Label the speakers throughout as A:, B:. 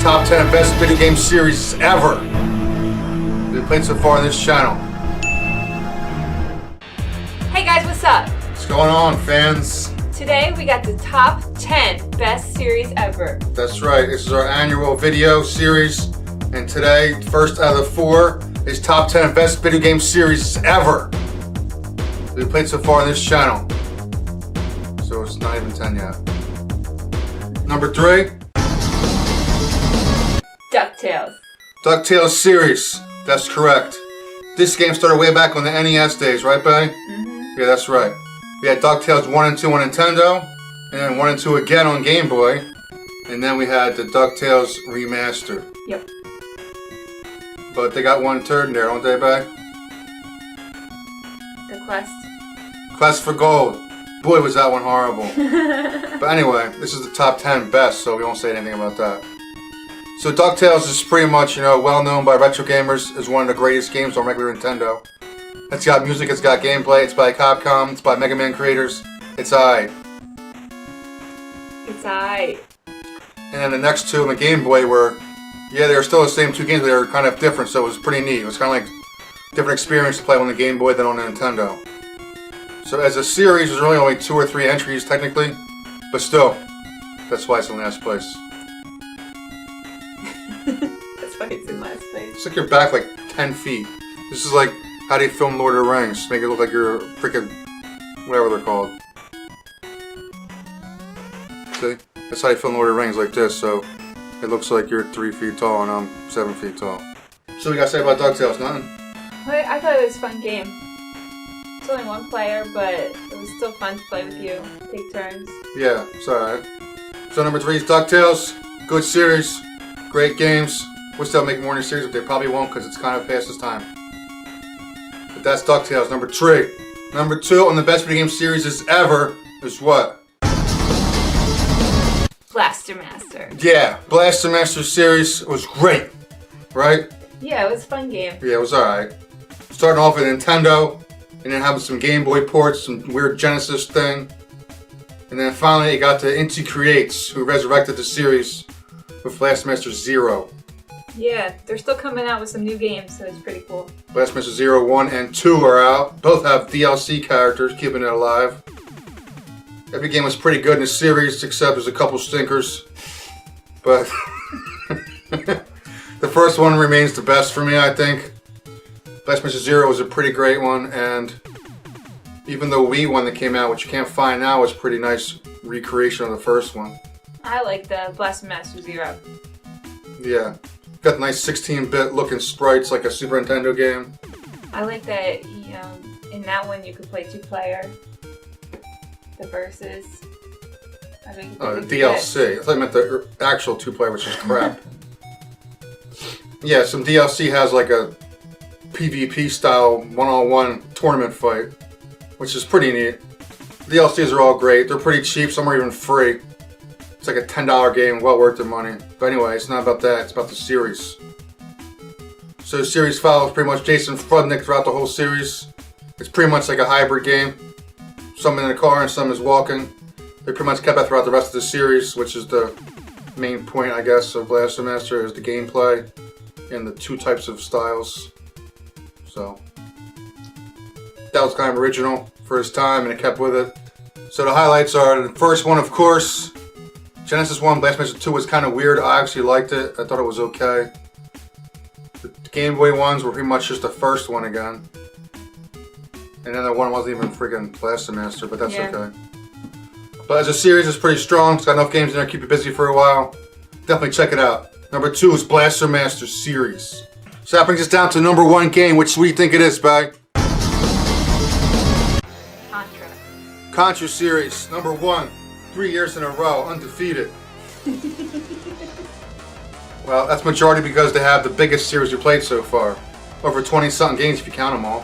A: top 10 best video game series ever we've played so far on this channel.
B: Hey guys, what's up?
A: What's going on, fans?
B: Today we got the top 10 best series ever.
A: That's right, this is our annual video series, and today, first out of the 4 is top 10 best video game series ever we've played so far on this channel. So it's not even 10 yet. Number 3,
B: Ducktales.
A: Ducktales Series. That's correct. This game started way back on the NES days, right, Bay?
B: Mm-hmm.
A: Yeah, that's right. We had DuckTales 1 and 2 on Nintendo, and then 1 and 2 again on Game Boy, and then we had the DuckTales Remastered.
B: Yep.
A: But they got one turd in there, don't they, Bay?
B: The Quest.
A: Quest for Gold. Boy, was that one horrible. But anyway, this is the top 10 best, so we won't say anything about that. So DuckTales is pretty much, well known by retro gamers as one of the greatest games on regular Nintendo. It's got music, it's got gameplay, it's by Capcom, it's by Mega Man creators. It's aight.
B: It's aight.
A: And then the next two on the Game Boy were, they were still the same two games, but they were kind of different, so it was pretty neat. It was kind of like a different experience to play on the Game Boy than on the Nintendo. So as a series, there's really only 2 or 3 entries technically, but still, that's why it's in last place.
B: That's why it's in last place.
A: It's like you're back like 10 feet. This is like how they film Lord of the Rings. Make it look like you're freaking whatever they're called. See? That's how they film Lord of the Rings, like this, so it looks like you're 3 feet tall and I'm 7 feet tall. So what you gotta say about DuckTales? Nothing?
B: Well, I thought it was a fun game. It's only one player, but it was still fun to play with you. Take turns.
A: Yeah, it's alright. So number 3 is DuckTales. Good series. Great games. Wish they'll make more in the series, but they probably won't because it's kind of past its time. But that's DuckTales. Number 3. Number 2 on the best video game series ever is what?
B: Blaster Master.
A: Yeah, Blaster Master series was great, right?
B: Yeah, it was a fun game.
A: Yeah, it was alright. Starting off with Nintendo, and then having some Game Boy ports, some weird Genesis thing. And then finally it got to Inti Creates, who resurrected the series with Blaster Master Zero.
B: Yeah, they're still coming out with some new games, so it's pretty cool.
A: Blaster Master Zero 1 and 2 are out. Both have DLC characters, keeping it alive. Every game was pretty good in the series, except there's a couple stinkers. But the first one remains the best for me, I think. Blaster Master Zero was a pretty great one, and even the Wii one that came out, which you can't find now, was a pretty nice recreation of the first one.
B: I like the Blaster Master Zero.
A: Yeah. Got nice 16-bit looking sprites like a Super Nintendo game.
B: I like that, in that one you could play 2-player. The versus. I think
A: The DLC. I thought you meant the actual 2-player, which is crap. Yeah, some DLC has like a PvP style one-on-one tournament fight, which is pretty neat. DLCs are all great. They're pretty cheap. Some are even free. It's like a $10 game, well worth the money. But anyway, it's not about that. It's about the series. So the series follows pretty much Jason Frudnick throughout the whole series. It's pretty much like a hybrid game. Some in a car and some is walking. They pretty much kept that throughout the rest of the series, which is the main point, I guess, of Blaster Master, is the gameplay and the 2 types of styles. So that was kind of original for its time, and it kept with it. So the highlights are the first one, of course. Genesis 1, Blaster Master 2 was kind of weird. I actually liked it. I thought it was okay. The Game Boy ones were pretty much just the first one again. And then the one wasn't even freaking Blaster Master, but that's okay. But as a series, it's pretty strong. It's got enough games in there to keep you busy for a while. Definitely check it out. Number 2 is Blaster Master Series. So that brings us down to number 1 game. Which do you think it is, Bag?
B: Contra.
A: Contra Series, number 1. 3 years in a row, undefeated. Well, that's majority because they have the biggest series we played so far. Over 20-something games if you count them all.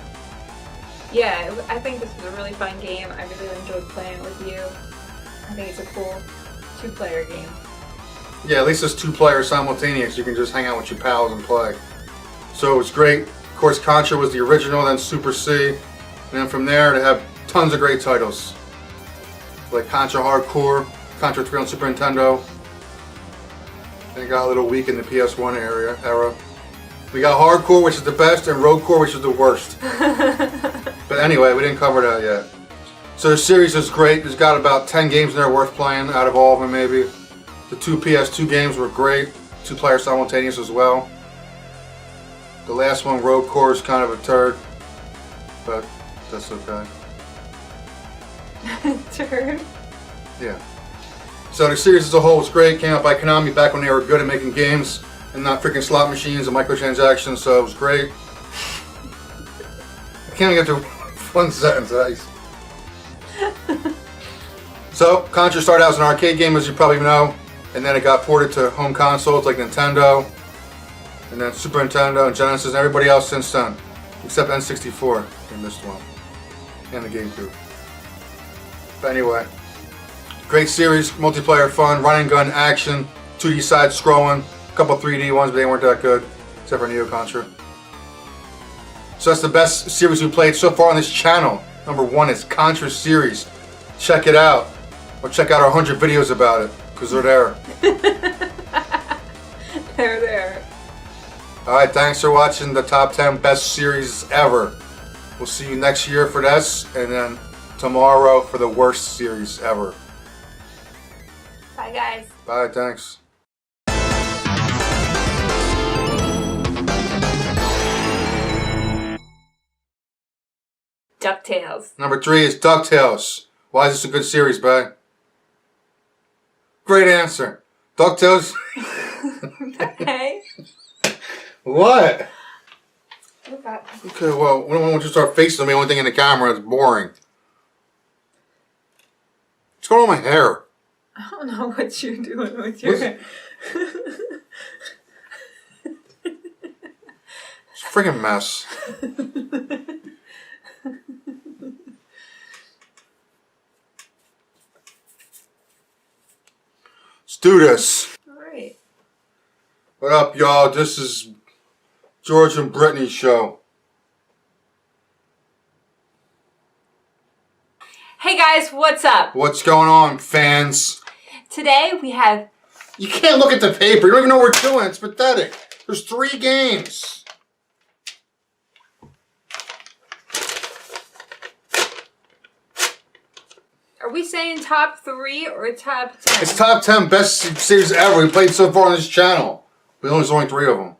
B: Yeah, I think this was a really fun game. I really enjoyed playing with you. I think it's a cool 2-player game.
A: Yeah, at least it's 2 players simultaneous. You can just hang out with your pals and play. So it was great. Of course, Contra was the original, then Super C. And then from there, they have tons of great titles. Like Contra Hardcore, Contra 3 on Super Nintendo. They got a little weak in the PS1 era. We got Hardcore, which is the best, and Roadcore, which is the worst. But anyway, we didn't cover that yet. So the series is great. There's got about 10 games in there worth playing, out of all of them maybe. The 2 PS2 games were great. 2-player simultaneous as well. The last one, Roadcore, is kind of a turd. But that's okay.
B: Turd?
A: Yeah. So the series as a whole was great. Came out by Konami back when they were good at making games and not freaking slot machines and microtransactions, so it was great. I can't even get to one sentence, guys. So, Contra started out as an arcade game, as you probably know, and then it got ported to home consoles like Nintendo, and then Super Nintendo and Genesis, and everybody else since then, except N64. They missed one. And the GameCube. But anyway. Great series, multiplayer fun, run and gun action, 2D side scrolling, a couple 3D ones, but they weren't that good, except for Neo Contra. So that's the best series we played so far on this channel. Number 1 is Contra series. Check it out, or check out our 100 videos about it, because they're there.
B: They're there.
A: Alright, thanks for watching the top 10 best series ever. We'll see you next year for this, and then tomorrow for the worst series ever.
B: Bye, guys.
A: Bye, thanks.
B: Ducktales.
A: Number 3 is Ducktales. Why is this a good series, babe? Great answer. Ducktales.
B: Okay.
A: What?
B: Okay.
A: Okay, well, we don't want you to start facing me. Only thing in the camera is boring. What's going on with my hair?
B: I don't know what you're doing with your hair.
A: It's a freaking mess. Let's do this.
B: Alright.
A: What up, y'all? This is George and Brittany's show.
B: Hey guys, what's up?
A: What's going on, fans?
B: Today we have...
A: You can't look at the paper. You don't even know what we're doing. It's pathetic. There's 3 games.
B: Are we saying top 3 or top 10?
A: It's top 10 best series ever we played so far on this channel. There's only 3 of them.